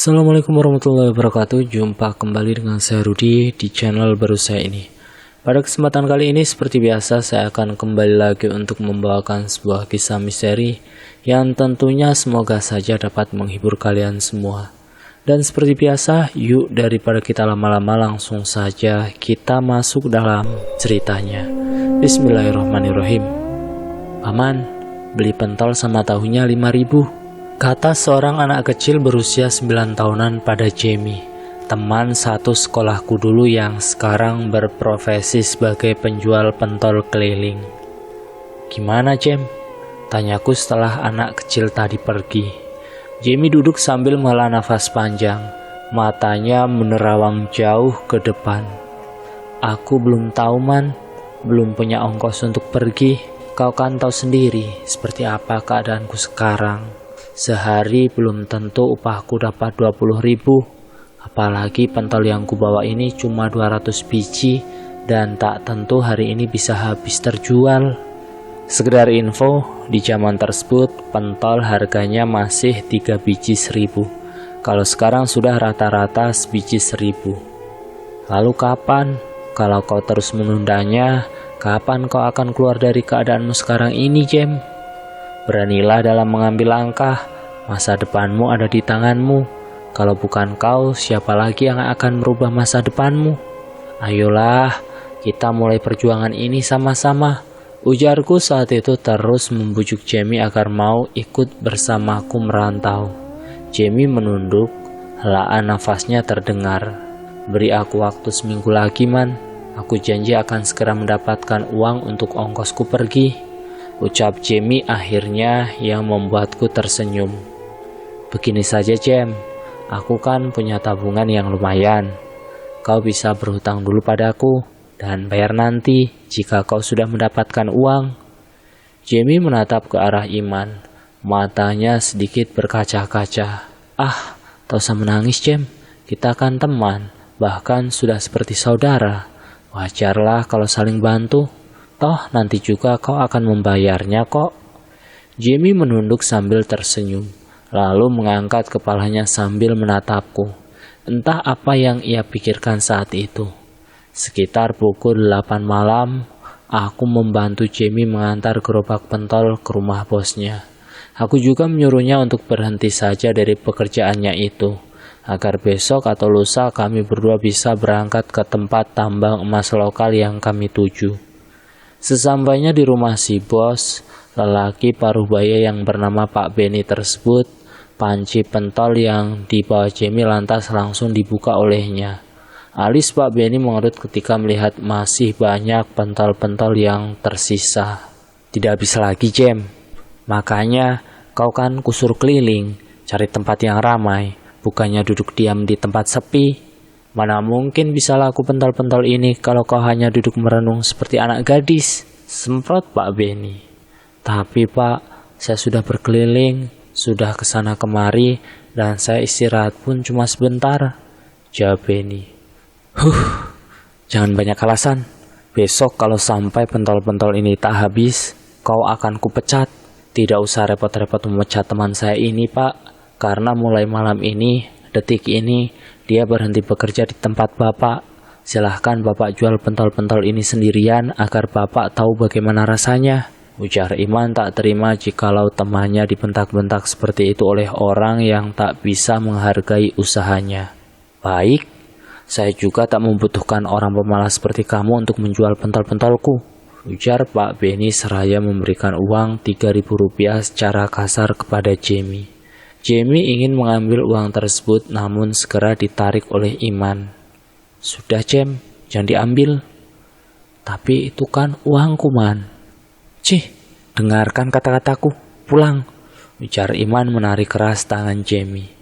Assalamualaikum warahmatullahi wabarakatuh. Jumpa kembali dengan saya Rudi di channel baru saya ini. Pada kesempatan kali ini seperti biasa saya akan kembali lagi untuk membawakan sebuah kisah misteri yang tentunya semoga saja dapat menghibur kalian semua. Dan seperti biasa, yuk daripada kita lama-lama langsung saja kita masuk dalam ceritanya. Bismillahirrahmanirrahim. Paman, beli pentol sama tahunya 5.000. Kata seorang anak kecil berusia 9 tahunan pada Jamie, teman satu sekolahku dulu yang sekarang berprofesi sebagai penjual pentol keliling. Gimana, Jam? Tanyaku setelah anak kecil tadi pergi. Jamie duduk sambil menghela nafas panjang, matanya menerawang jauh ke depan. Aku belum tahu, Man, belum punya ongkos untuk pergi. Kau kan tahu sendiri seperti apa keadaanku sekarang. Sehari belum tentu upahku dapat 20.000. Apalagi pentol yang kubawa ini cuma 200 biji dan tak tentu hari ini bisa habis terjual. Sekedar info, di zaman tersebut pentol harganya masih 3 biji 1.000. Kalau sekarang sudah rata-rata sebiji 1.000. Lalu kapan? Kalau kau terus menundanya, kapan kau akan keluar dari keadaanmu sekarang ini, Jam? Beranilah dalam mengambil langkah, masa depanmu ada di tanganmu. Kalau bukan kau, siapa lagi yang akan merubah masa depanmu? Ayolah, kita mulai perjuangan ini sama-sama. Ujarku saat itu terus membujuk Jamie agar mau ikut bersamaku merantau. Jamie menunduk, helaan nafasnya terdengar. Beri aku waktu seminggu lagi, Man. Aku janji akan segera mendapatkan uang untuk ongkosku pergi. Ucap Jamie akhirnya yang membuatku tersenyum. Begini saja, Jam, aku kan punya tabungan yang lumayan. Kau bisa berhutang dulu padaku dan bayar nanti jika kau sudah mendapatkan uang. Jamie menatap ke arah Iman, matanya sedikit berkaca-kaca. Tak usah menangis, Jam, kita kan teman, bahkan sudah seperti saudara. Wajarlah kalau saling bantu. Toh nanti juga kau akan membayarnya kok. Jamie menunduk sambil tersenyum, lalu mengangkat kepalanya sambil menatapku. Entah apa yang ia pikirkan saat itu. Sekitar pukul 8 malam, aku membantu Jamie mengantar gerobak pentol ke rumah bosnya. Aku juga menyuruhnya untuk berhenti saja dari pekerjaannya itu, agar besok atau lusa kami berdua bisa berangkat ke tempat tambang emas lokal yang kami tuju. Sesampainya di rumah si bos, lelaki paruh baya yang bernama Pak Benny tersebut, panci pentol yang dibawa Jamie lantas langsung dibuka olehnya. Alis Pak Benny mengerut ketika melihat masih banyak pentol-pentol yang tersisa. Tidak bisa lagi, Jam. Makanya kau kan kusur keliling, cari tempat yang ramai, bukannya duduk diam di tempat sepi. Mana mungkin bisa laku pentol-pentol ini kalau kau hanya duduk merenung seperti anak gadis, semprot Pak Benny. Tapi Pak, saya sudah berkeliling, sudah kesana kemari, dan saya istirahat pun cuma sebentar, jawab Benny. Jangan banyak alasan. Besok kalau sampai pentol-pentol ini tak habis, kau akan kupecat. Tidak usah repot-repot memecat teman saya ini, Pak, karena mulai malam ini, detik ini, dia berhenti bekerja di tempat Bapak. Silahkan Bapak jual pentol-pentol ini sendirian agar Bapak tahu bagaimana rasanya. Ujar Iman tak terima jikalau temannya dibentak-bentak seperti itu oleh orang yang tak bisa menghargai usahanya. Baik, saya juga tak membutuhkan orang pemalas seperti kamu untuk menjual pentol-pentolku. Ujar Pak Benny seraya memberikan uang 3.000 rupiah secara kasar kepada Jamie. Jamie ingin mengambil uang tersebut namun segera ditarik oleh Iman. Sudah, Jam, jangan diambil. Tapi itu kan uangku, Man. Cih, dengarkan kata-kataku, pulang, ujar Iman menarik keras tangan Jamie.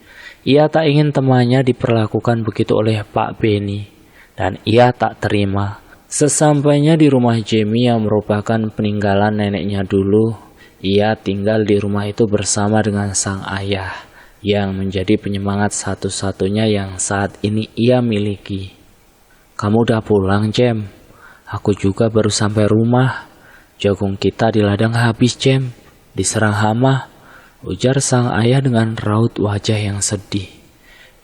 Ia tak ingin temannya diperlakukan begitu oleh Pak Benny, dan ia tak terima. Sesampainya di rumah Jamie yang merupakan peninggalan neneknya dulu, ia tinggal di rumah itu bersama dengan sang ayah, yang menjadi penyemangat satu-satunya yang saat ini ia miliki. Kamu udah pulang, Jam? Aku juga baru sampai rumah. Jagung kita di ladang habis, Jam. Diserang hama, ujar sang ayah dengan raut wajah yang sedih.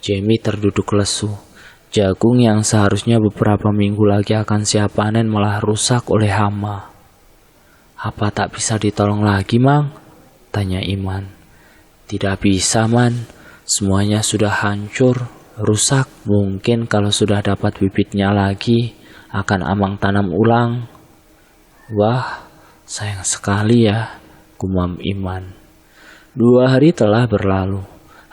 Jamie terduduk lesu. Jagung yang seharusnya beberapa minggu lagi akan siap panen malah rusak oleh hama. "Apa tak bisa ditolong lagi, Mang?" tanya Iman. "Tidak bisa, Man. Semuanya sudah hancur, rusak. Mungkin kalau sudah dapat bibitnya lagi, akan Amang tanam ulang." "Wah, sayang sekali ya," gumam Iman. 2 hari telah berlalu.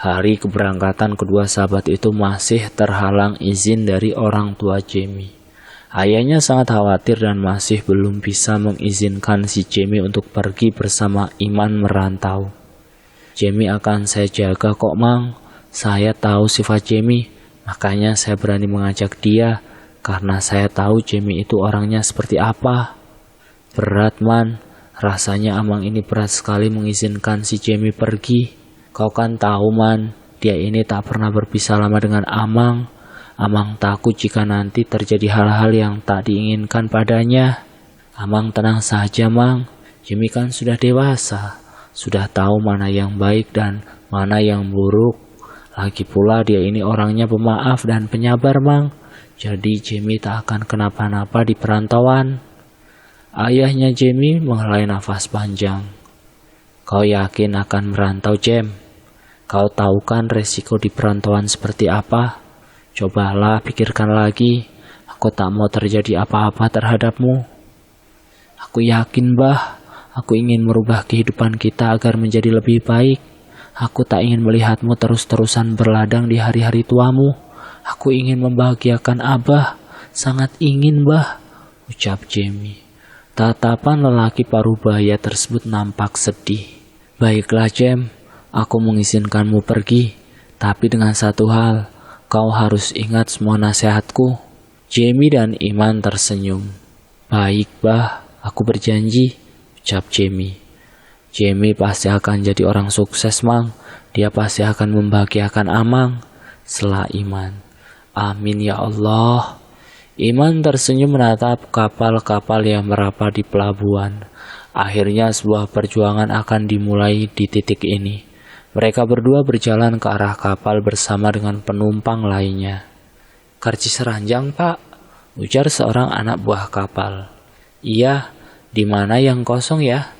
Hari keberangkatan kedua sahabat itu masih terhalang izin dari orang tua Jamie. Ayahnya sangat khawatir dan masih belum bisa mengizinkan si Jamie untuk pergi bersama Iman merantau. "Jamie akan saya jaga kok, Mang. Saya tahu sifat Jamie, makanya saya berani mengajak dia, karena saya tahu Jamie itu orangnya seperti apa." "Berat, Man. Rasanya Amang ini berat sekali mengizinkan si Jamie pergi. Kau kan tahu, Man, dia ini tak pernah berpisah lama dengan Amang. Amang takut jika nanti terjadi hal-hal yang tak diinginkan padanya." "Amang tenang saja, Mang. Jamie kan sudah dewasa, sudah tahu mana yang baik dan mana yang buruk. Lagi pula dia ini orangnya pemaaf dan penyabar, Mang. Jadi Jamie tak akan kenapa-napa di perantauan." Ayahnya Jamie menghela nafas panjang. "Kau yakin akan merantau, Jam? Kau tahu kan resiko di perantauan seperti apa? Cobalah pikirkan lagi. Aku tak mau terjadi apa-apa terhadapmu." "Aku yakin, Bah. Aku ingin merubah kehidupan kita agar menjadi lebih baik. Aku tak ingin melihatmu terus-terusan berladang di hari-hari tuamu. Aku ingin membahagiakan Abah. Sangat ingin, Bah," ucap Jamie. Tatapan lelaki parubaya tersebut nampak sedih. "Baiklah, Jam. Aku mengizinkanmu pergi, tapi dengan satu hal, kau harus ingat semua nasihatku." Jamie dan Iman tersenyum. "Baik, Bah, aku berjanji," ucap Jamie. "Jamie pasti akan jadi orang sukses, Mang. Dia pasti akan membahagiakan Amang," sela Iman. "Amin ya Allah." Iman tersenyum menatap kapal-kapal yang merapat di pelabuhan. Akhirnya sebuah perjuangan akan dimulai di titik ini. Mereka berdua berjalan ke arah kapal bersama dengan penumpang lainnya. "Karcis ranjang, Pak," ujar seorang anak buah kapal. "Iya, di mana yang kosong ya?"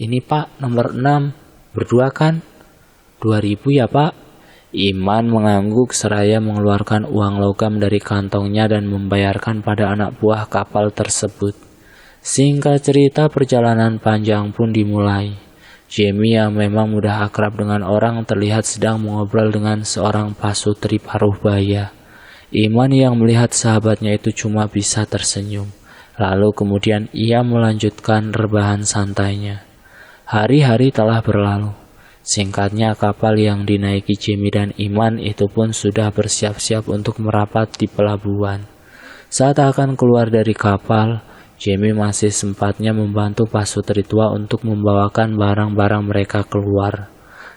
"Ini, Pak, nomor 6. Berdua kan?" 2.000 ya, Pak." Iman mengangguk seraya mengeluarkan uang logam dari kantongnya dan membayarkan pada anak buah kapal tersebut. Singkat cerita, perjalanan panjang pun dimulai. Jamie yang memang mudah akrab dengan orang terlihat sedang mengobrol dengan seorang pasutri parubaya. Iman yang melihat sahabatnya itu cuma bisa tersenyum. Lalu kemudian ia melanjutkan rebahan santainya. Hari-hari telah berlalu. Singkatnya, kapal yang dinaiki Jamie dan Iman itu pun sudah bersiap-siap untuk merapat di pelabuhan. Saat akan keluar dari kapal, Jamie masih sempatnya membantu pasutri tua untuk membawakan barang-barang mereka keluar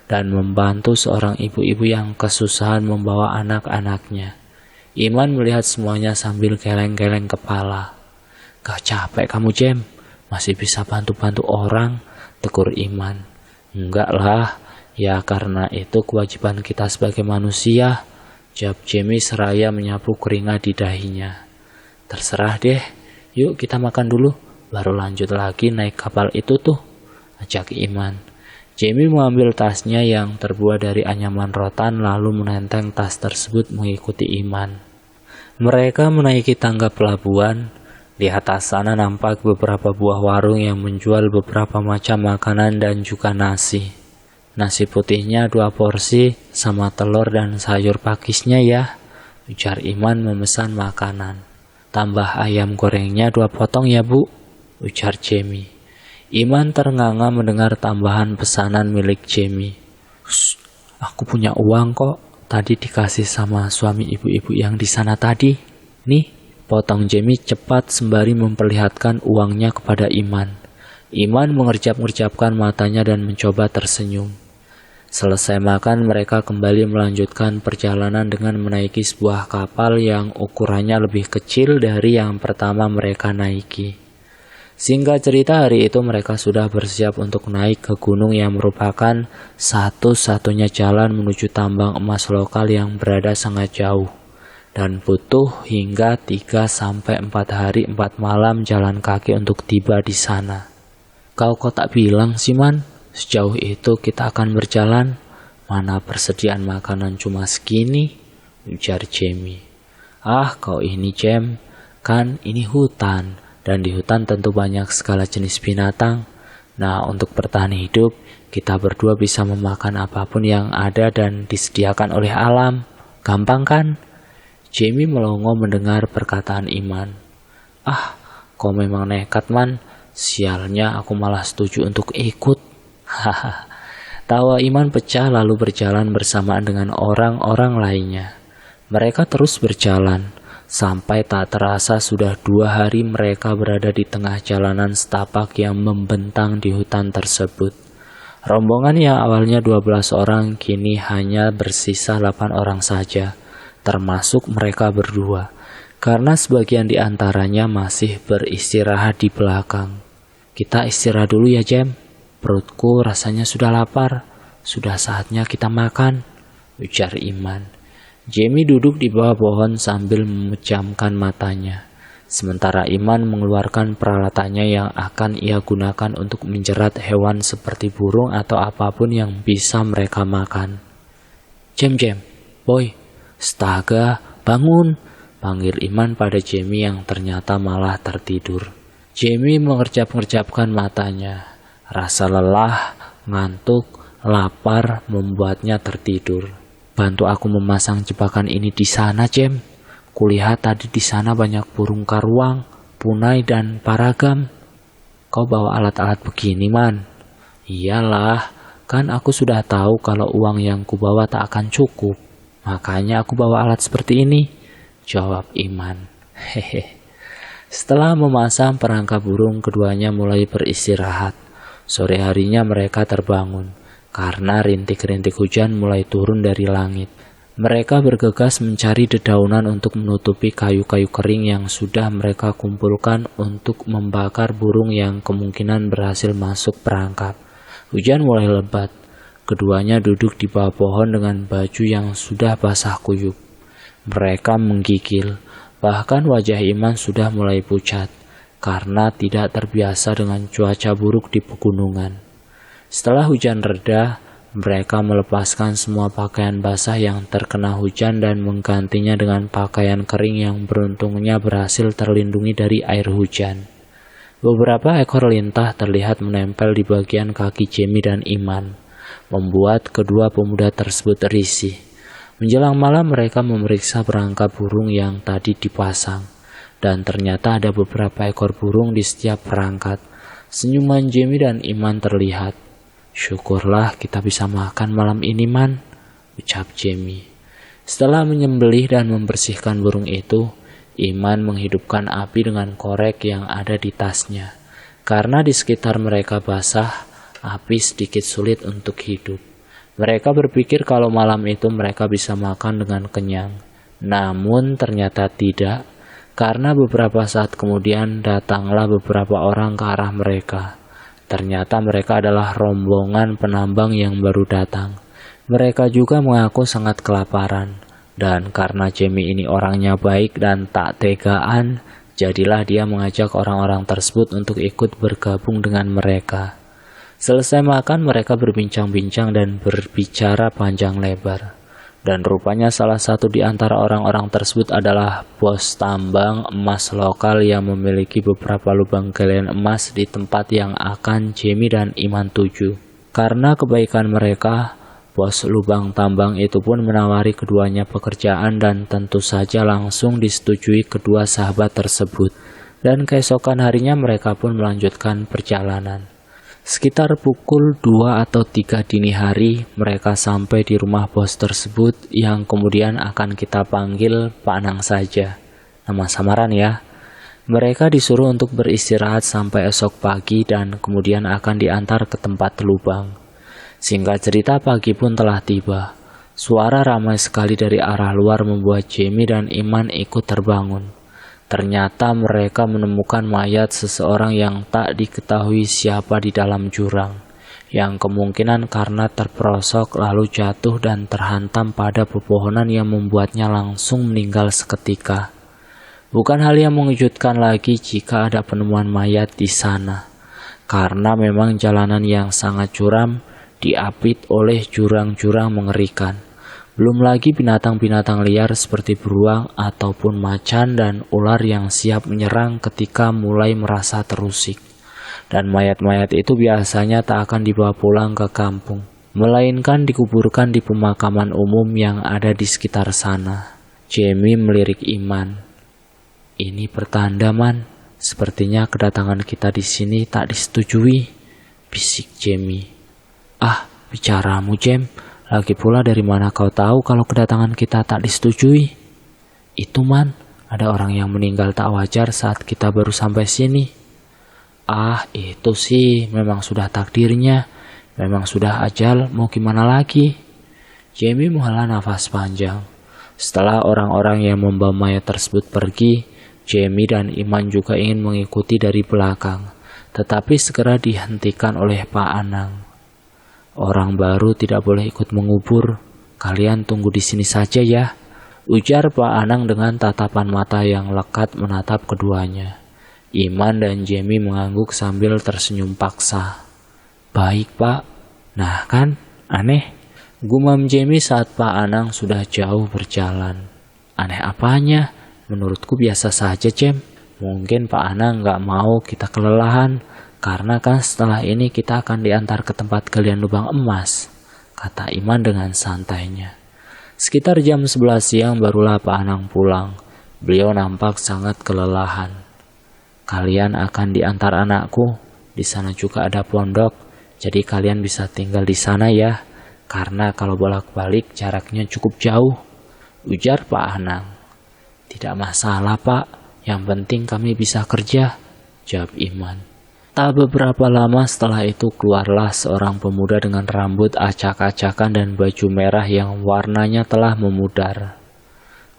dan membantu seorang ibu-ibu yang kesusahan membawa anak-anaknya. Iman melihat semuanya sambil geleng-geleng kepala. "Gak capek kamu, Jam? Masih bisa bantu-bantu orang?" tegur Iman. "Enggak lah, ya karena itu kewajiban kita sebagai manusia," jawab Jamie seraya menyapu keringat di dahinya. "Terserah deh. Yuk kita makan dulu, baru lanjut lagi naik kapal itu tuh," ajak Iman. Jamie mengambil tasnya yang terbuat dari anyaman rotan lalu menenteng tas tersebut mengikuti Iman. Mereka menaiki tangga pelabuhan. Di atas sana nampak beberapa buah warung yang menjual beberapa macam makanan dan juga nasi. "Nasi putihnya 2 porsi sama telur dan sayur pakisnya ya," ujar Iman memesan makanan. "Tambah ayam gorengnya 2 potong ya, Bu," ujar Jamie. Iman ternganga mendengar tambahan pesanan milik Jamie. "Aku punya uang kok, tadi dikasih sama suami ibu-ibu yang di sana tadi. Nih," potong Jamie cepat sembari memperlihatkan uangnya kepada Iman. Iman mengerjap-ngerjapkan matanya dan mencoba tersenyum. Selesai makan, mereka kembali melanjutkan perjalanan dengan menaiki sebuah kapal yang ukurannya lebih kecil dari yang pertama mereka naiki. Singkat cerita, hari itu mereka sudah bersiap untuk naik ke gunung yang merupakan satu-satunya jalan menuju tambang emas lokal yang berada sangat jauh. Dan butuh hingga 3-4 hari 4 malam jalan kaki untuk tiba di sana. Kau kok tak bilang sih Man, sejauh itu kita akan berjalan? Mana persediaan makanan cuma segini? Ujar Jamie. Ah, kau ini Jam, kan ini hutan. Dan di hutan tentu banyak segala jenis binatang. Nah, untuk bertahan hidup, kita berdua bisa memakan apapun yang ada dan disediakan oleh alam. Gampang kan? Jamie melongo mendengar perkataan Iman. Ah, kau memang nekat Man. Sialnya aku malah setuju untuk ikut. Haha. Tawa Iman pecah lalu berjalan bersamaan dengan orang-orang lainnya. Mereka terus berjalan. Sampai tak terasa sudah 2 hari mereka berada di tengah jalanan setapak yang membentang di hutan tersebut. Rombongan yang awalnya 12 orang kini hanya bersisa 8 orang saja, termasuk mereka berdua, karena sebagian di antaranya masih beristirahat di belakang. Kita istirahat dulu ya Jem, perutku rasanya sudah lapar, sudah saatnya kita makan, ujar Iman. Jamie duduk di bawah pohon sambil memejamkan matanya. Sementara Iman mengeluarkan peralatannya yang akan ia gunakan untuk menjerat hewan seperti burung atau apapun yang bisa mereka makan. Jam, boy, astaga, bangun, panggil Iman pada Jamie yang ternyata malah tertidur. Jamie mengerjap-ngerjapkan matanya. Rasa lelah, ngantuk, lapar membuatnya tertidur. Bantu aku memasang jebakan ini di sana, Jem. Kulihat tadi di sana banyak burung karuang, punai, dan paragam. Kau bawa alat-alat begini, Man? Iyalah, kan aku sudah tahu kalau uang yang kubawa tak akan cukup. Makanya aku bawa alat seperti ini, jawab Iman. Hehe. Setelah memasang perangkap burung, keduanya mulai beristirahat. Sore harinya mereka terbangun karena rintik-rintik hujan mulai turun dari langit. Mereka bergegas mencari dedaunan untuk menutupi kayu-kayu kering yang sudah mereka kumpulkan untuk membakar burung yang kemungkinan berhasil masuk perangkap. Hujan mulai lebat. Keduanya duduk di bawah pohon dengan baju yang sudah basah kuyup. Mereka menggigil, bahkan wajah Iman sudah mulai pucat karena tidak terbiasa dengan cuaca buruk di pegunungan. Setelah hujan reda, mereka melepaskan semua pakaian basah yang terkena hujan dan menggantinya dengan pakaian kering yang beruntungnya berhasil terlindungi dari air hujan. Beberapa ekor lintah terlihat menempel di bagian kaki Jamie dan Iman, membuat kedua pemuda tersebut risih. Menjelang malam mereka memeriksa perangkap burung yang tadi dipasang, dan ternyata ada beberapa ekor burung di setiap perangkat. Senyuman Jamie dan Iman terlihat. Syukurlah kita bisa makan malam ini, Man, ucap Jamie. Setelah menyembelih dan membersihkan burung itu, Iman menghidupkan api dengan korek yang ada di tasnya. Karena di sekitar mereka basah, api sedikit sulit untuk hidup. Mereka berpikir kalau malam itu mereka bisa makan dengan kenyang. Namun ternyata tidak, karena beberapa saat kemudian datanglah beberapa orang ke arah mereka. Ternyata mereka adalah rombongan penambang yang baru datang. Mereka juga mengaku sangat kelaparan. Dan karena Jamie ini orangnya baik dan tak tegaan, jadilah dia mengajak orang-orang tersebut untuk ikut bergabung dengan mereka. Selesai makan, mereka berbincang-bincang dan berbicara panjang lebar. Dan rupanya salah satu di antara orang-orang tersebut adalah bos tambang emas lokal yang memiliki beberapa lubang galian emas di tempat yang akan Jamie dan Iman tuju. Karena kebaikan mereka, bos lubang tambang itu pun menawari keduanya pekerjaan dan tentu saja langsung disetujui kedua sahabat tersebut. Dan keesokan harinya mereka pun melanjutkan perjalanan. Sekitar pukul 2 atau 3 dini hari, mereka sampai di rumah bos tersebut yang kemudian akan kita panggil Pak Nang saja. Nama samaran ya. Mereka disuruh untuk beristirahat sampai esok pagi dan kemudian akan diantar ke tempat lubang. Singkat cerita, pagi pun telah tiba. Suara ramai sekali dari arah luar membuat Jamie dan Iman ikut terbangun. Ternyata mereka menemukan mayat seseorang yang tak diketahui siapa di dalam jurang, yang kemungkinan karena terperosok lalu jatuh dan terhantam pada pepohonan yang membuatnya langsung meninggal seketika. Bukan hal yang mengejutkan lagi jika ada penemuan mayat di sana, karena memang jalanan yang sangat curam diapit oleh jurang-jurang mengerikan. Belum lagi binatang-binatang liar seperti beruang ataupun macan dan ular yang siap menyerang ketika mulai merasa terusik. Dan mayat-mayat itu biasanya tak akan dibawa pulang ke kampung, melainkan dikuburkan di pemakaman umum yang ada di sekitar sana. Jamie melirik Iman. Ini pertanda, Man. Sepertinya kedatangan kita di sini tak disetujui, bisik Jamie. Ah, bicaramu, Jem. Lagi pula dari mana kau tahu kalau kedatangan kita tak disetujui? Itu, Man, ada orang yang meninggal tak wajar saat kita baru sampai sini. Ah, itu sih memang sudah takdirnya. Memang sudah ajal, mau gimana lagi? Jamie menghela nafas panjang. Setelah orang-orang yang membawa mayat tersebut pergi, Jamie dan Iman juga ingin mengikuti dari belakang, tetapi segera dihentikan oleh Pak Anang. Orang baru tidak boleh ikut mengubur. Kalian tunggu di sini saja ya, ujar Pak Anang dengan tatapan mata yang lekat menatap keduanya. Iman dan Jamie mengangguk sambil tersenyum paksa. Baik, Pak. Nah kan, aneh. Gumam Jamie saat Pak Anang sudah jauh berjalan. Aneh apanya? Menurutku biasa saja, Jem. Mungkin Pak Anang gak mau kita kelelahan, karena kan setelah ini kita akan diantar ke tempat galian lubang emas, kata Iman dengan santainya. Sekitar jam 11 siang barulah Pak Anang pulang. Beliau nampak sangat kelelahan. Kalian akan diantar anakku, di sana juga ada pondok, jadi kalian bisa tinggal di sana ya, karena kalau bolak-balik jaraknya cukup jauh, ujar Pak Anang. Tidak masalah, Pak, yang penting kami bisa kerja, jawab Iman. Tak beberapa lama setelah itu keluarlah seorang pemuda dengan rambut acak-acakan dan baju merah yang warnanya telah memudar.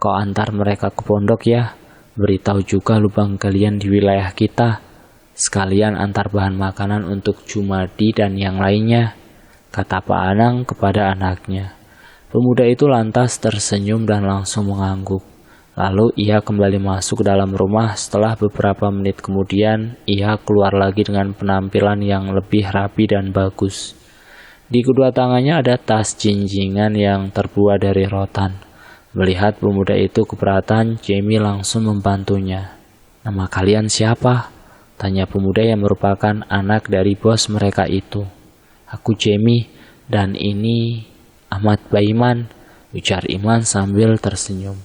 Kau antar mereka ke pondok ya, beritahu juga lubang galian di wilayah kita. Sekalian antar bahan makanan untuk Jumadi dan yang lainnya, kata Pak Anang kepada anaknya. Pemuda itu lantas tersenyum dan langsung mengangguk. Lalu ia kembali masuk ke dalam rumah. Setelah beberapa menit kemudian, ia keluar lagi dengan penampilan yang lebih rapi dan bagus. Di kedua tangannya ada tas jinjingan yang terbuat dari rotan. Melihat pemuda itu keberatan, Jamie langsung membantunya. Nama kalian siapa? Tanya pemuda yang merupakan anak dari bos mereka itu. Aku Jamie, dan ini Ahmad Baiman, ujar Iman sambil tersenyum.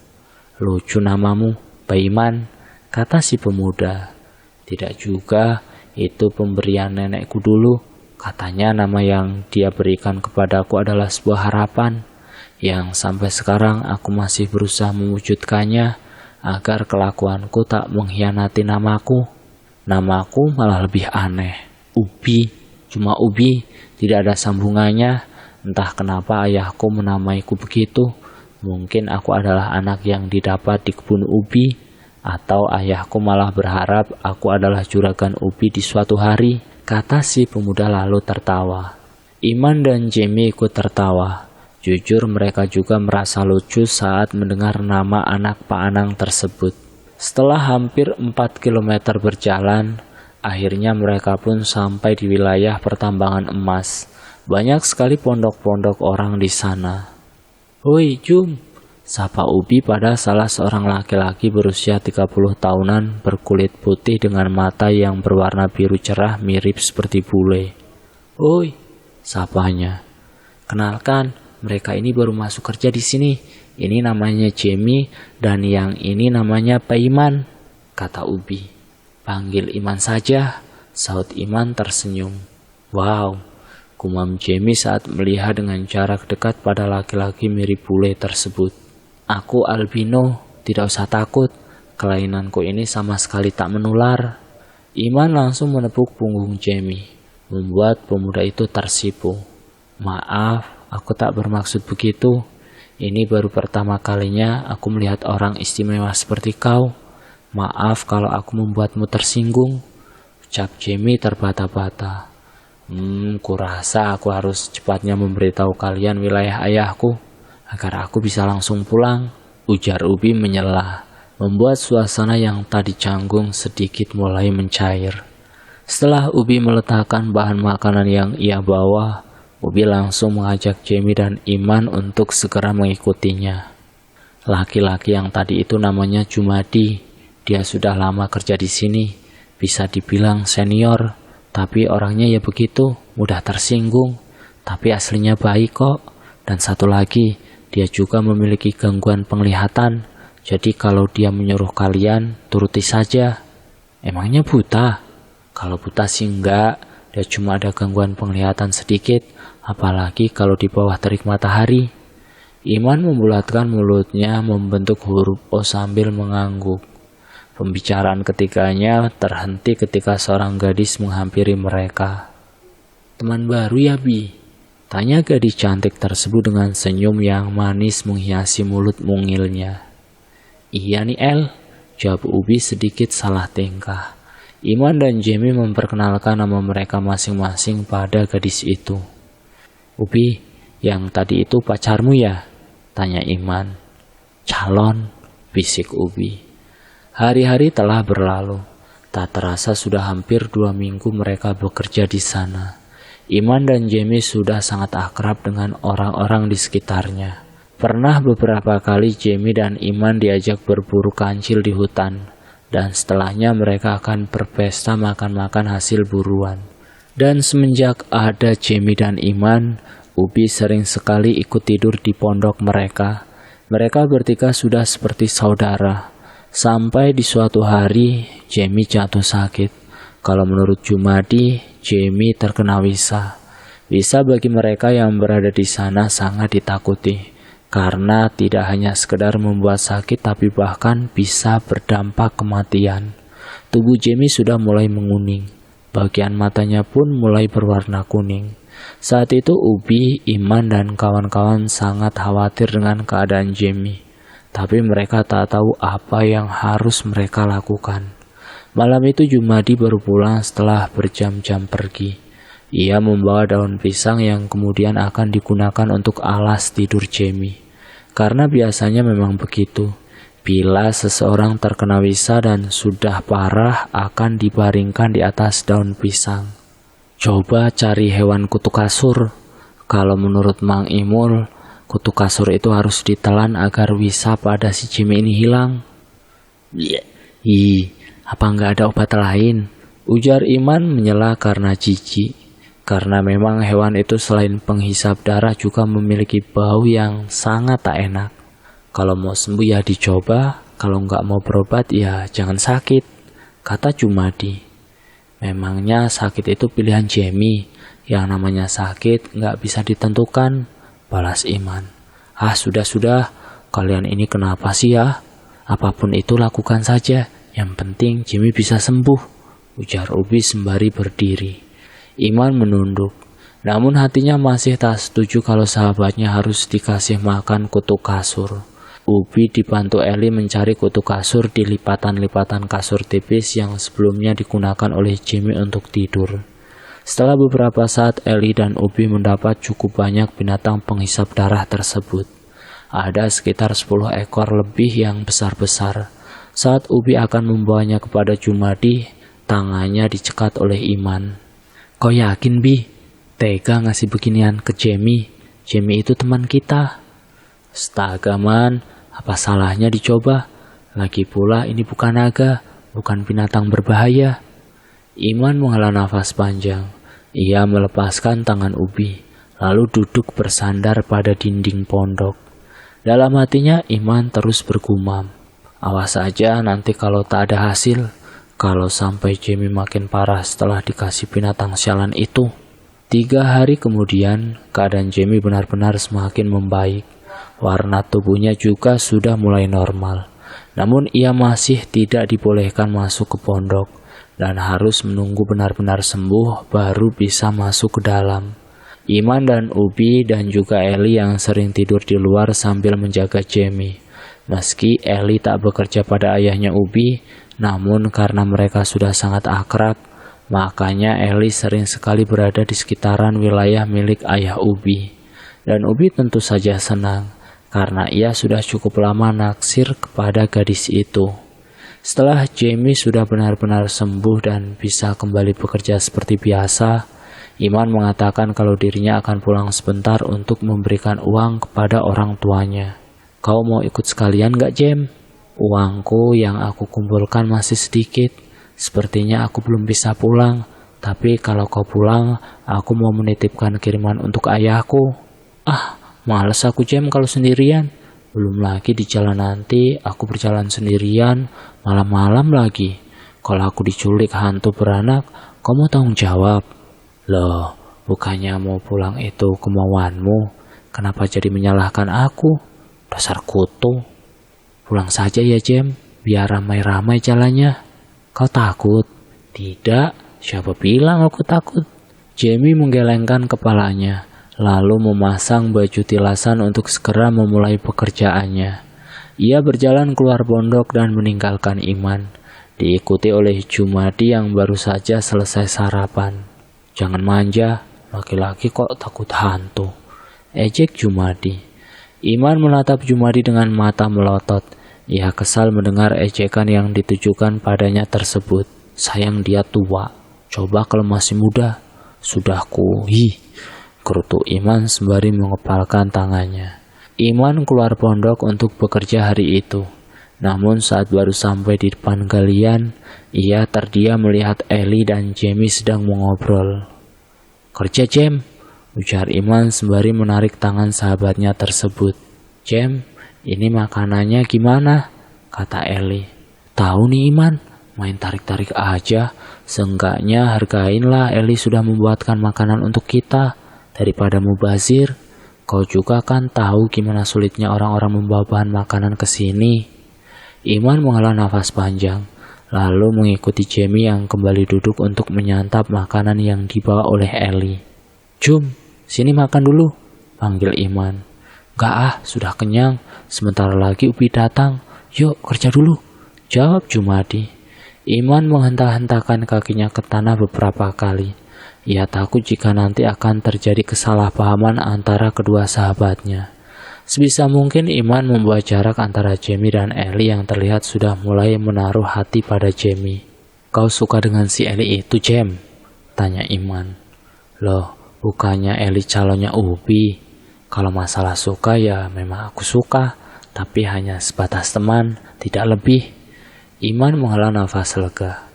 Lucu namamu, Baiman, kata si pemuda. Tidak juga, itu pemberian nenekku dulu. Katanya nama yang dia berikan kepadaku adalah sebuah harapan, yang sampai sekarang aku masih berusaha mewujudkannya, agar kelakuanku tak mengkhianati namaku. Namaku malah lebih aneh, Ubi, cuma Ubi, tidak ada sambungannya. Entah kenapa ayahku menamaiku begitu. Mungkin aku adalah anak yang didapat di kebun ubi, atau ayahku malah berharap aku adalah juragan ubi di suatu hari, kata si pemuda lalu tertawa. Iman dan Jamie ikut tertawa. Jujur mereka juga merasa lucu saat mendengar nama anak Pak Anang tersebut. Setelah hampir 4 km berjalan, akhirnya mereka pun sampai di wilayah pertambangan emas. Banyak sekali pondok-pondok orang di sana. Hoi Jum, sapa Ubi pada salah seorang laki-laki berusia 30 tahunan berkulit putih dengan mata yang berwarna biru cerah mirip seperti bule. Hoi, sapanya. Kenalkan, mereka ini baru masuk kerja di sini. Ini namanya Jamie dan yang ini namanya Baiman, kata Ubi. Panggil Iman saja, saut Iman tersenyum. Wow. Gumam Jamie saat melihat dengan jarak dekat pada laki-laki mirip bule tersebut. Aku albino, tidak usah takut. Kelainanku ini sama sekali tak menular. Iman langsung menepuk punggung Jamie, membuat pemuda itu tersipu. Maaf, aku tak bermaksud begitu. Ini baru pertama kalinya aku melihat orang istimewa seperti kau. Maaf kalau aku membuatmu tersinggung, ucap Jamie terbata-bata. Kurasa aku harus cepatnya memberitahu kalian wilayah ayahku, agar aku bisa langsung pulang, ujar Ubi menyela, membuat suasana yang tadi canggung sedikit mulai mencair. Setelah Ubi meletakkan bahan makanan yang ia bawa, Ubi langsung mengajak Jamie dan Iman untuk segera mengikutinya. Laki-laki yang tadi itu namanya Jumadi. Dia sudah lama kerja di sini, bisa dibilang senior, tapi orangnya ya begitu, mudah tersinggung, tapi aslinya baik kok. Dan satu lagi, dia juga memiliki gangguan penglihatan, jadi kalau dia menyuruh kalian, turuti saja. Emangnya buta? Kalau buta sih enggak, dia cuma ada gangguan penglihatan sedikit, apalagi kalau di bawah terik matahari. Iman membulatkan mulutnya membentuk huruf O sambil mengangguk. Pembicaraan ketiganya terhenti ketika seorang gadis menghampiri mereka. Teman baru ya, Bi? Tanya gadis cantik tersebut dengan senyum yang manis menghiasi mulut mungilnya. Iya nih El, jawab Ubi sedikit salah tingkah. Iman dan Jamie memperkenalkan nama mereka masing-masing pada gadis itu. Ubi, yang tadi itu pacarmu ya? Tanya Iman. Calon, bisik Ubi. Hari-hari telah berlalu. Tak terasa sudah hampir 2 minggu mereka bekerja di sana. Iman dan Jamie sudah sangat akrab dengan orang-orang di sekitarnya. Pernah beberapa kali Jamie dan Iman diajak berburu kancil di hutan. Dan setelahnya mereka akan berpesta makan-makan hasil buruan. Dan semenjak ada Jamie dan Iman, Ubi sering sekali ikut tidur di pondok mereka. Mereka bertiga sudah seperti saudara. Sampai di suatu hari, Jamie jatuh sakit. Kalau menurut Jumadi, Jamie terkena wisa. Wisa bagi mereka yang berada di sana sangat ditakuti, karena tidak hanya sekedar membuat sakit tapi bahkan bisa berdampak kematian. Tubuh Jamie sudah mulai menguning, bagian matanya pun mulai berwarna kuning. Saat itu Ubi, Iman, dan kawan-kawan sangat khawatir dengan keadaan Jamie. Tapi mereka tak tahu apa yang harus mereka lakukan. Malam itu Jumadi baru pulang setelah berjam-jam pergi. Ia membawa daun pisang yang kemudian akan digunakan untuk alas tidur Jamie. Karena biasanya memang begitu. Bila seseorang terkena wisa dan sudah parah akan dibaringkan di atas daun pisang. Coba cari hewan kutu kasur. Kalau menurut Mang Imul, kutu kasur itu harus ditelan agar wisa pada si Jamie ini hilang. Apa nggak ada obat lain? Ujar Iman menyela karena jijik. Karena memang hewan itu selain penghisap darah juga memiliki bau yang sangat tak enak. Kalau mau sembuh ya dicoba, kalau nggak mau berobat ya jangan sakit, kata Jumadi. Memangnya sakit itu pilihan Jamie, yang namanya sakit nggak bisa ditentukan, balas Iman. Sudah, kalian ini kenapa sih ya? Apapun itu lakukan saja, yang penting Jamie bisa sembuh, ujar Ubi sembari berdiri. Iman menunduk, namun hatinya masih tak setuju kalau sahabatnya harus dikasih makan kutu kasur. Ubi dibantu Eli mencari kutu kasur di lipatan-lipatan kasur tipis yang sebelumnya digunakan oleh Jamie untuk tidur. Setelah beberapa saat, Eli dan Ubi mendapat cukup banyak binatang penghisap darah tersebut. Ada sekitar 10 ekor lebih yang besar-besar. Saat Ubi akan membawanya kepada Jumadi, tangannya dicekat oleh Iman. Kau yakin, Bi? Tega ngasih beginian ke Jamie? Jamie itu teman kita. Astaga, Man, apa salahnya dicoba? Lagi pula ini bukan naga, bukan binatang berbahaya. Iman menghela nafas panjang. Ia melepaskan tangan Ubi, lalu duduk bersandar pada dinding pondok. Dalam hatinya Iman terus bergumam. Awas saja nanti kalau tak ada hasil. Kalau sampai Jamie makin parah setelah dikasih binatang sialan itu. 3 hari kemudian, keadaan Jamie benar-benar semakin membaik. Warna tubuhnya juga sudah mulai normal. Namun ia masih tidak dibolehkan masuk ke pondok dan harus menunggu benar-benar sembuh baru bisa masuk ke dalam. Iman dan Ubi dan juga Eli yang sering tidur di luar sambil menjaga Jamie. Meski Ellie tak bekerja pada ayahnya Ubi, namun karena mereka sudah sangat akrab, makanya Ellie sering sekali berada di sekitaran wilayah milik ayah Ubi. Dan Ubi tentu saja senang, karena ia sudah cukup lama naksir kepada gadis itu. Setelah Jamie sudah benar-benar sembuh dan bisa kembali bekerja seperti biasa, Iman mengatakan kalau dirinya akan pulang sebentar untuk memberikan uang kepada orang tuanya. Kau mau ikut sekalian gak, Jem? Uangku yang aku kumpulkan masih sedikit. Sepertinya aku belum bisa pulang. Tapi kalau kau pulang, aku mau menitipkan kiriman untuk ayahku. Ah, males aku, Jem, kalau sendirian. Belum lagi di jalan nanti aku berjalan sendirian, malam-malam lagi. Kalau aku diculik hantu beranak, kau mau tanggung jawab? Loh, bukannya mau pulang itu kemauanmu. Kenapa jadi menyalahkan aku? Dasar kutu. Pulang saja ya, Jem, biar ramai-ramai jalannya. Kau takut? Tidak, siapa bilang aku takut? Jamie menggelengkan kepalanya, lalu memasang baju tilasan untuk segera memulai pekerjaannya. Ia berjalan keluar pondok dan meninggalkan Iman, diikuti oleh Jumadi yang baru saja selesai sarapan. Jangan manja, laki-laki kok takut hantu, ejek Jumadi. Iman menatap Jumadi dengan mata melotot. Ia kesal mendengar ejekan yang ditujukan padanya tersebut. Sayang dia tua, coba kalau masih muda. Sudah gerutu Iman sembari mengepalkan tangannya. Iman keluar pondok untuk bekerja hari itu. Namun saat baru sampai di depan galian, ia terdiam melihat Ellie dan Jamie sedang mengobrol. Kerja, Jem, ujar Iman sembari menarik tangan sahabatnya tersebut. Jem, ini makanannya gimana? Kata Ellie. Tahu nih Iman, main tarik-tarik aja. Seenggaknya hargainlah Ellie sudah membuatkan makanan untuk kita. Daripada mubazir, kau juga kan tahu gimana sulitnya orang-orang membawa bahan makanan ke sini. Iman menghela nafas panjang, lalu mengikuti Jamie yang kembali duduk untuk menyantap makanan yang dibawa oleh Ellie. Jum, sini makan dulu, panggil Iman. Gak ah, sudah kenyang, sebentar lagi Ubi datang, yuk kerja dulu, jawab Jumadi. Iman menghentak-hentakan kakinya ke tanah beberapa kali. Ia takut jika nanti akan terjadi kesalahpahaman antara kedua sahabatnya. Sebisa mungkin Iman membuat jarak antara Jamie dan Ellie yang terlihat sudah mulai menaruh hati pada Jamie. Kau suka dengan si Ellie itu, Jem? Tanya Iman. Loh, bukannya Ellie calonnya Ubi. Kalau masalah suka ya memang aku suka, tapi hanya sebatas teman, tidak lebih. Iman menghela nafas lega.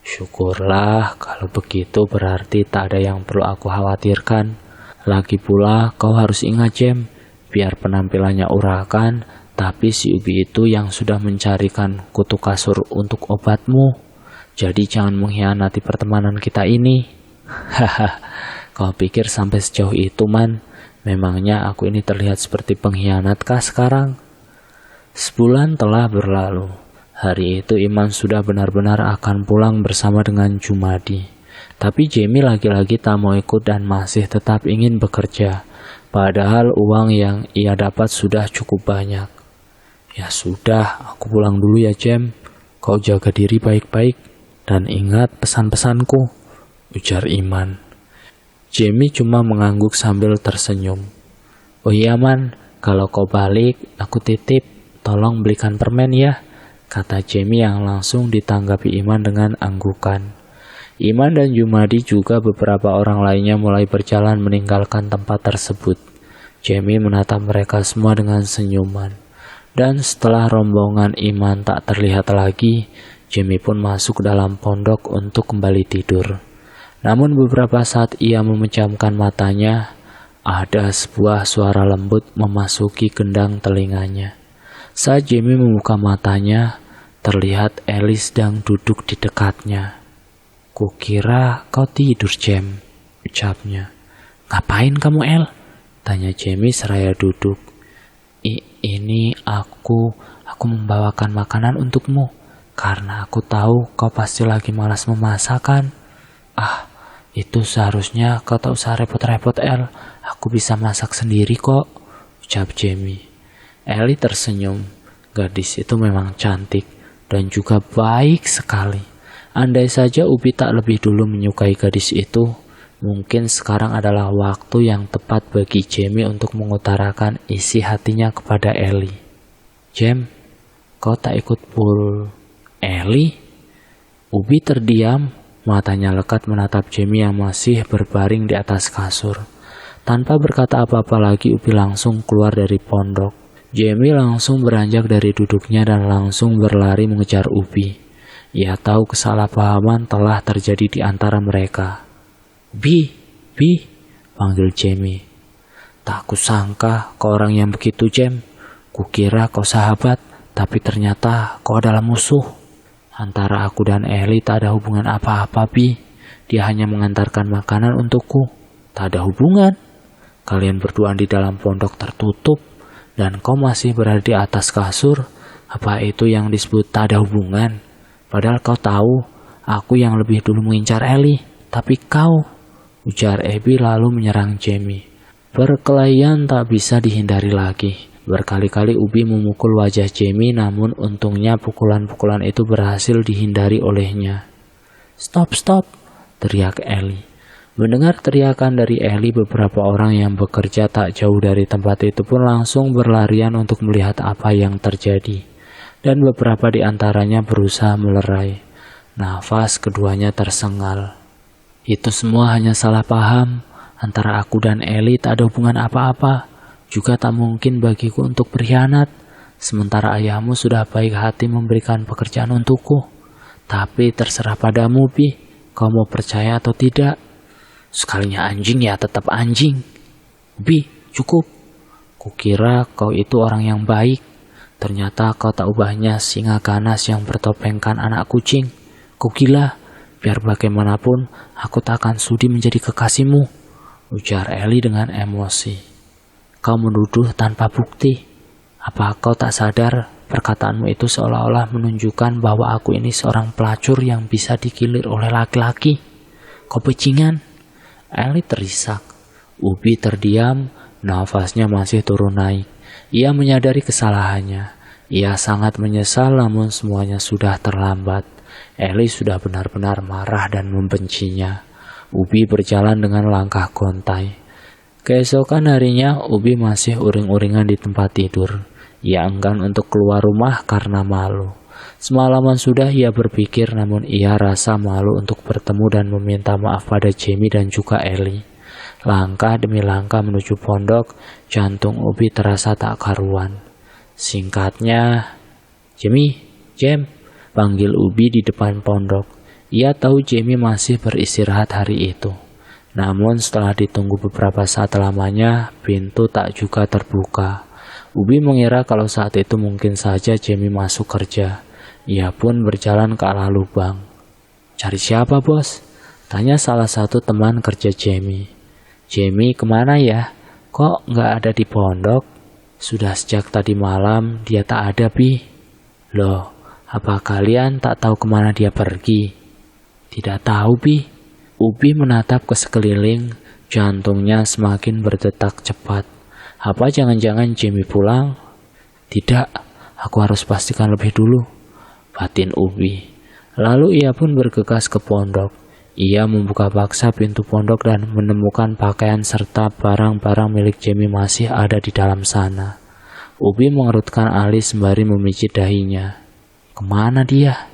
Syukurlah, kalau begitu berarti tak ada yang perlu aku khawatirkan. Lagi pula kau harus ingat, Jem, biar penampilannya urakan, tapi si Ubi itu yang sudah mencarikan kutu kasur untuk obatmu. Jadi jangan mengkhianati pertemanan kita ini. Haha, kau pikir sampai sejauh itu, Man? Memangnya aku ini terlihat seperti pengkhianatkah sekarang? Sebulan telah berlalu. Hari itu Iman sudah benar-benar akan pulang bersama dengan Jumadi. Tapi Jamie lagi-lagi tak mau ikut dan masih tetap ingin bekerja. Padahal uang yang ia dapat sudah cukup banyak. Ya sudah, aku pulang dulu ya, Jem. Kau jaga diri baik-baik dan ingat pesan-pesanku, ujar Iman. Jamie cuma mengangguk sambil tersenyum. Oh iya, Man, kalau kau balik, aku titip, tolong belikan permen ya, kata Jamie yang langsung ditanggapi Iman dengan anggukan. Iman dan Jumadi juga beberapa orang lainnya mulai berjalan meninggalkan tempat tersebut. Jamie menatap mereka semua dengan senyuman. Dan setelah rombongan Iman tak terlihat lagi, Jamie pun masuk dalam pondok untuk kembali tidur. Namun beberapa saat ia memejamkan matanya, ada sebuah suara lembut memasuki gendang telinganya. Saat Jamie membuka matanya, terlihat Ellie sedang duduk di dekatnya. Kukira kau tidur, Jem, ucapnya. Ngapain kamu, El? Tanya Jamie seraya duduk. Ini aku membawakan makanan untukmu, karena aku tahu kau pasti lagi malas memasak kan? Ah, itu seharusnya kau tak usah repot-repot, El. Aku bisa masak sendiri kok, ucap Jamie. Ellie tersenyum. Gadis itu memang cantik dan juga baik sekali. Andai saja Ubi tak lebih dulu menyukai gadis itu, mungkin sekarang adalah waktu yang tepat bagi Jamie untuk mengutarakan isi hatinya kepada Ellie. "Jem, kau tak ikut pool Ellie?" Ubi terdiam, matanya lekat menatap Jamie yang masih berbaring di atas kasur. Tanpa berkata apa-apa lagi, Ubi langsung keluar dari pondok. Jamie langsung beranjak dari duduknya dan langsung berlari mengejar Ubi. Ia tahu kesalahpahaman telah terjadi di antara mereka. Bi, panggil Jamie. "Tak kusangka kau orang yang begitu, Jem. Kukira kau sahabat, tapi ternyata kau adalah musuh." "Antara aku dan Ellie tak ada hubungan apa-apa, Bi. Dia hanya mengantarkan makanan untukku." "Tak ada hubungan. Kalian berdua di dalam pondok tertutup, dan kau masih berada di atas kasur. Apa itu yang disebut tak ada hubungan? Padahal kau tahu, aku yang lebih dulu mengincar Ellie. Tapi kau," ujar Abby lalu menyerang Jamie. Perkelahian tak bisa dihindari lagi. Berkali-kali Ubi memukul wajah Jamie, namun untungnya pukulan-pukulan itu berhasil dihindari olehnya. Stop, teriak Ellie. Mendengar teriakan dari Ellie, beberapa orang yang bekerja tak jauh dari tempat itu pun langsung berlarian untuk melihat apa yang terjadi. Dan beberapa di antaranya berusaha melerai. Nafas keduanya tersengal. "Itu semua hanya salah paham. Antara aku dan Ellie tak ada hubungan apa-apa. Juga tak mungkin bagiku untuk berkhianat. Sementara ayahmu sudah baik hati memberikan pekerjaan untukku. Tapi terserah padamu, Bi. Kau mau percaya atau tidak? Sekalinya anjing ya tetap anjing. Bi, cukup. Kukira kau itu orang yang baik. Ternyata kau tak ubahnya singa ganas yang bertopengkan anak kucing. Kau gila. Biar bagaimanapun, aku tak akan sudi menjadi kekasihmu," ujar Ellie dengan emosi. "Kau menuduh tanpa bukti. Apa kau tak sadar perkataanmu itu seolah-olah menunjukkan bahwa aku ini seorang pelacur yang bisa digilir oleh laki-laki? Kau bajingan." Ellie terisak. Ubi terdiam, nafasnya masih turun naik. Ia menyadari kesalahannya. Ia sangat menyesal, namun semuanya sudah terlambat. Ellie sudah benar-benar marah dan membencinya. Ubi berjalan dengan langkah gontai. Keesokan harinya, Ubi masih uring-uringan di tempat tidur. Ia enggan untuk keluar rumah karena malu. Semalaman sudah ia berpikir, namun ia rasa malu untuk bertemu dan meminta maaf pada Jamie dan juga Ellie. Langkah demi langkah menuju pondok, jantung Ubi terasa tak karuan. Singkatnya, Jem, panggil Ubi di depan pondok. Ia tahu Jamie masih beristirahat hari itu. Namun setelah ditunggu beberapa saat lamanya, pintu tak juga terbuka. Ubi mengira kalau saat itu mungkin saja Jamie masuk kerja. Ia pun berjalan ke arah lubang. "Cari siapa, Bos?" tanya salah satu teman kerja Jamie. "Jamie kemana ya? Kok nggak ada di pondok?" "Sudah sejak tadi malam dia tak ada, Bi." "Loh, apa kalian tak tahu kemana dia pergi?" "Tidak tahu, Bi." Ubi menatap ke sekeliling, jantungnya semakin berdetak cepat. Apa jangan-jangan Jamie pulang? "Tidak, aku harus pastikan lebih dulu," batin Ubi. Lalu ia pun bergegas ke pondok. Ia membuka paksa pintu pondok dan menemukan pakaian serta barang-barang milik Jamie masih ada di dalam sana. Ubi mengerutkan alis sembari memijit dahinya. "Kemana dia?"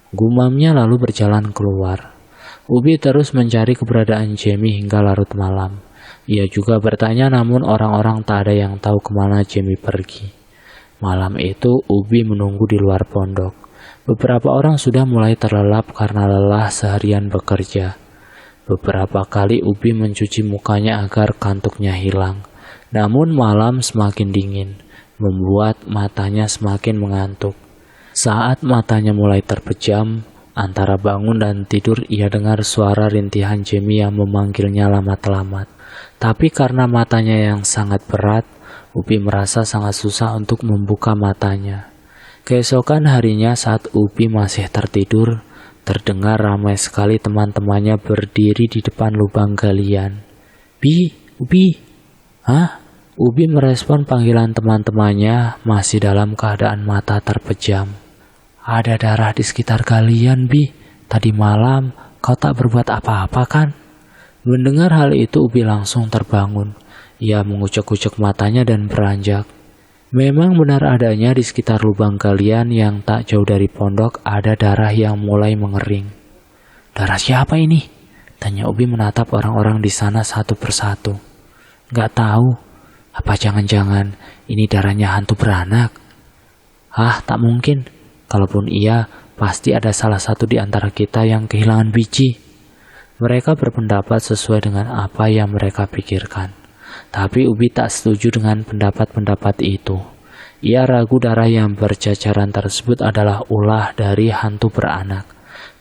gumamnya lalu berjalan keluar. Ubi terus mencari keberadaan Jamie hingga larut malam. Ia juga bertanya, namun orang-orang tak ada yang tahu kemana Jamie pergi. Malam itu Ubi menunggu di luar pondok. Beberapa orang sudah mulai terlelap karena lelah seharian bekerja. Beberapa kali Ubi mencuci mukanya agar kantuknya hilang. Namun malam semakin dingin, membuat matanya semakin mengantuk. Saat matanya mulai terpejam, antara bangun dan tidur ia dengar suara rintihan Jamie yang memanggilnya lamat-lamat. Tapi karena matanya yang sangat berat, Ubi merasa sangat susah untuk membuka matanya. Keesokan harinya saat Ubi masih tertidur, terdengar ramai sekali teman-temannya berdiri di depan lubang galian. Ubi, "Hah? Ubi merespon panggilan teman-temannya masih dalam keadaan mata terpejam. Ada darah di sekitar kalian, Bi. Tadi malam kau tak berbuat apa-apa kan? Mendengar hal itu Ubi langsung terbangun. Ia mengucek-ucek matanya dan beranjak. Memang benar adanya di sekitar lubang galian yang tak jauh dari pondok ada darah yang mulai mengering. Darah siapa ini? Tanya Ubi menatap orang-orang di sana satu persatu. Gak tahu. Apa jangan-jangan ini darahnya hantu beranak? Ah, tak mungkin. Kalaupun iya, pasti ada salah satu di antara kita yang kehilangan biji. Mereka berpendapat sesuai dengan apa yang mereka pikirkan. Tapi Ubi tak setuju dengan pendapat-pendapat itu. Ia ragu darah yang berjajaran tersebut adalah ulah dari hantu beranak.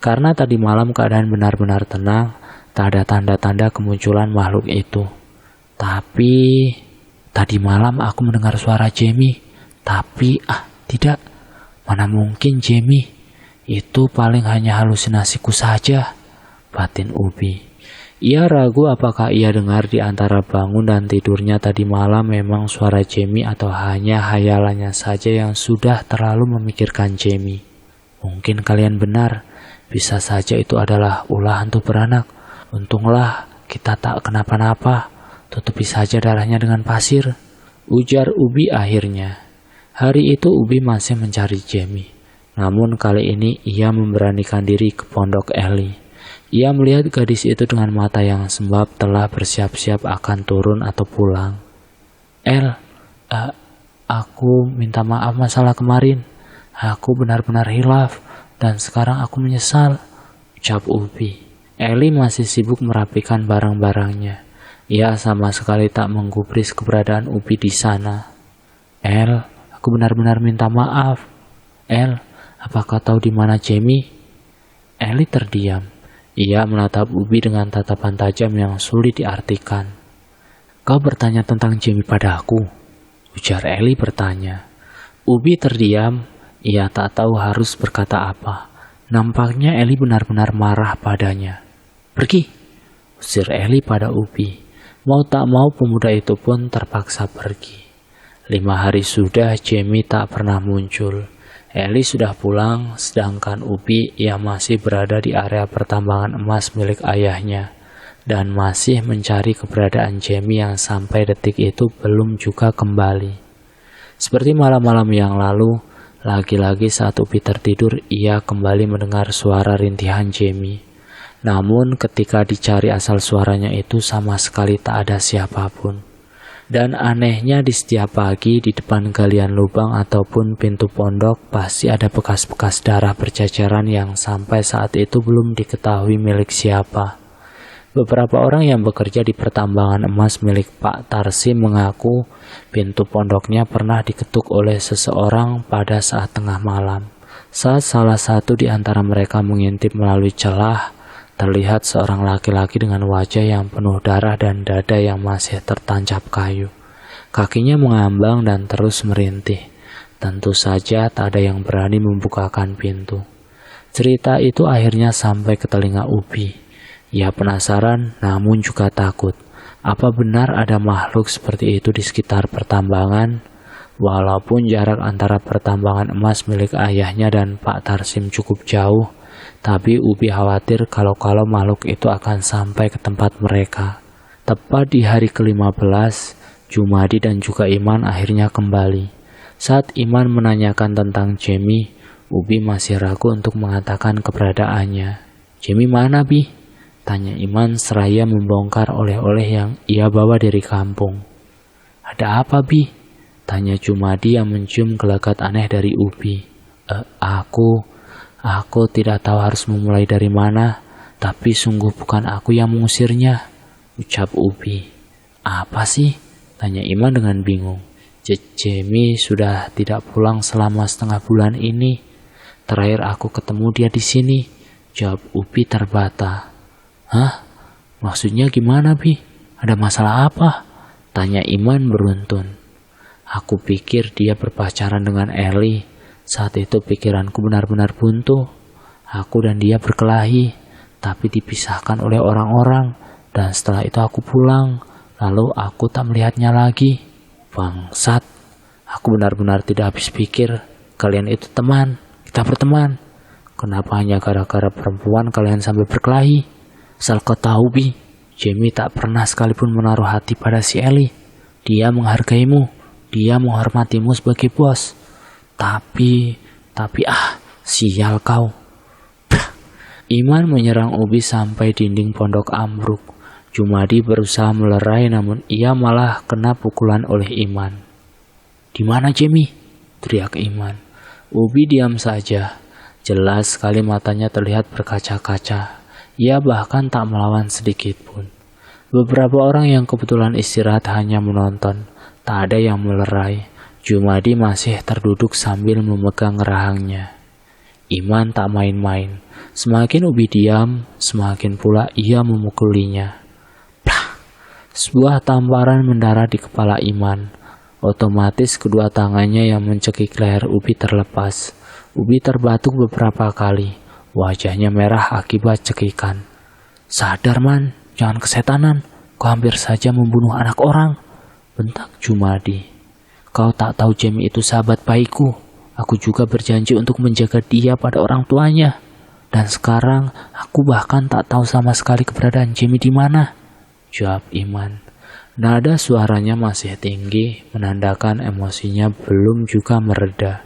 Karena tadi malam keadaan benar-benar tenang, tak ada tanda-tanda kemunculan makhluk itu. Tapi tadi malam aku mendengar suara Jamie. Tapi tidak. Mana mungkin Jamie? Itu paling hanya halusinasiku saja, batin Ubi. Ia ragu apakah ia dengar di antara bangun dan tidurnya tadi malam memang suara Jamie atau hanya hayalannya saja yang sudah terlalu memikirkan Jamie. Mungkin kalian benar, bisa saja itu adalah ulah hantu beranak. Untunglah kita tak kenapa-napa, tutupi saja darahnya dengan pasir, ujar Ubi akhirnya. Hari itu Ubi masih mencari Jamie, namun kali ini ia memberanikan diri ke pondok Eli. Ia melihat gadis itu dengan mata yang sembab telah bersiap-siap akan turun atau pulang. Aku minta maaf masalah kemarin. Aku benar-benar hilaf dan sekarang aku menyesal, ucap Ubi. Eli masih sibuk merapikan barang-barangnya. Ia sama sekali tak menggubris keberadaan Ubi di sana. Aku benar-benar minta maaf. Apakah tahu di mana Jamie? Eli terdiam. Ia menatap Ubi dengan tatapan tajam yang sulit diartikan. Kau bertanya tentang Jamie padaku? Ujar Eli bertanya. Ubi terdiam. Ia tak tahu harus berkata apa. Nampaknya Eli benar-benar marah padanya. Pergi, usir Eli pada Ubi. Mau tak mau pemuda itu pun terpaksa pergi. 5 hari sudah Jamie tak pernah muncul. Eli sudah pulang, sedangkan Ubi yang masih berada di area pertambangan emas milik ayahnya dan masih mencari keberadaan Jamie yang sampai detik itu belum juga kembali. Seperti malam-malam yang lalu, lagi-lagi saat Ubi tertidur, ia kembali mendengar suara rintihan Jamie. Namun ketika dicari asal suaranya itu sama sekali tak ada siapapun. Dan anehnya di setiap pagi di depan galian lubang ataupun pintu pondok pasti ada bekas-bekas darah berjajaran yang sampai saat itu belum diketahui milik siapa. Beberapa orang yang bekerja di pertambangan emas milik Pak Tarsim mengaku pintu pondoknya pernah diketuk oleh seseorang pada saat tengah malam. Saat salah satu di antara mereka mengintip melalui celah, terlihat seorang laki-laki dengan wajah yang penuh darah dan dada yang masih tertancap kayu. Kakinya mengambang dan terus merintih. Tentu saja tak ada yang berani membukakan pintu. Cerita itu akhirnya sampai ke telinga Ubi. Ia penasaran namun juga takut. Apa benar ada makhluk seperti itu di sekitar pertambangan? Walaupun jarak antara pertambangan emas milik ayahnya dan Pak Tarsim cukup jauh, tapi Ubi khawatir kalau makhluk itu akan sampai ke tempat mereka. Tepat di hari ke-15, Jumadi dan juga Iman akhirnya kembali. Saat Iman menanyakan tentang Jamie, Ubi masih ragu untuk mengatakan keberadaannya. Jamie mana, Bi? Tanya Iman seraya membongkar oleh-oleh yang ia bawa dari kampung. Ada apa, Bi? Tanya Jumadi yang mencium gelagat aneh dari Ubi. Aku tidak tahu harus memulai dari mana, tapi sungguh bukan aku yang mengusirnya, ucap Ubi. Apa sih? Tanya Iman dengan bingung. Jamie sudah tidak pulang selama setengah bulan ini. Terakhir aku ketemu dia di sini, jawab Ubi terbata. Hah? Maksudnya gimana, Bi? Ada masalah apa? Tanya Iman beruntun. Aku pikir dia berpacaran dengan Eli. Saat itu pikiranku benar-benar buntu. Aku dan dia berkelahi, tapi dipisahkan oleh orang-orang. Dan setelah itu aku pulang, lalu aku tak melihatnya lagi. Bangsat, aku benar-benar tidak habis pikir. Kalian itu teman, kita berteman. Kenapa hanya gara-gara perempuan kalian sampai berkelahi? Asal kau tahu, Bi, Jamie tak pernah sekalipun menaruh hati pada si Ellie. Dia menghargaimu, dia menghormatimu sebagai bos. Tapi sial kau. Iman menyerang Ubi sampai dinding pondok ambruk. Jumadi berusaha melerai namun ia malah kena pukulan oleh Iman. "Di mana Jamie?" teriak Iman. Ubi diam saja. Jelas sekali matanya terlihat berkaca-kaca. Ia bahkan tak melawan sedikit pun. Beberapa orang yang kebetulan istirahat hanya menonton. Tak ada yang melerai. Jumadi masih terduduk sambil memegang rahangnya. Iman tak main-main. Semakin Ubi diam, semakin pula ia memukulinya. Sebuah tamparan mendarat di kepala Iman. Otomatis kedua tangannya yang mencekik leher Ubi terlepas. Ubi terbatuk beberapa kali. Wajahnya merah akibat cekikan. "Sadar, Man, jangan kesetanan. Kau hampir saja membunuh anak orang," bentak Jumadi. "Kau tak tahu Jamie itu sahabat baikku. Aku juga berjanji untuk menjaga dia pada orang tuanya. Dan sekarang aku bahkan tak tahu sama sekali keberadaan Jamie di mana," jawab Iman. Nada suaranya masih tinggi, menandakan emosinya belum juga mereda.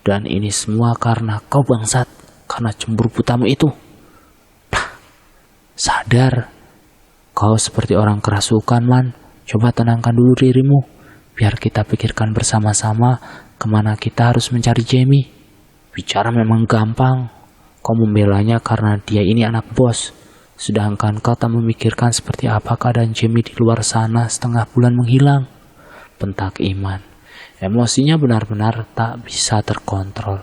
"Dan ini semua karena kau bangsat, karena cemburu butamu itu. Sadar, kau seperti orang kerasukan, Man. Coba tenangkan dulu dirimu, biar kita pikirkan bersama-sama kemana kita harus mencari Jamie. Bicara memang gampang, kau membelanya karena dia ini anak bos. Sedangkan kau tak memikirkan seperti apa keadaan Jamie di luar sana setengah bulan menghilang," bentak Iman. Emosinya benar-benar tak bisa terkontrol.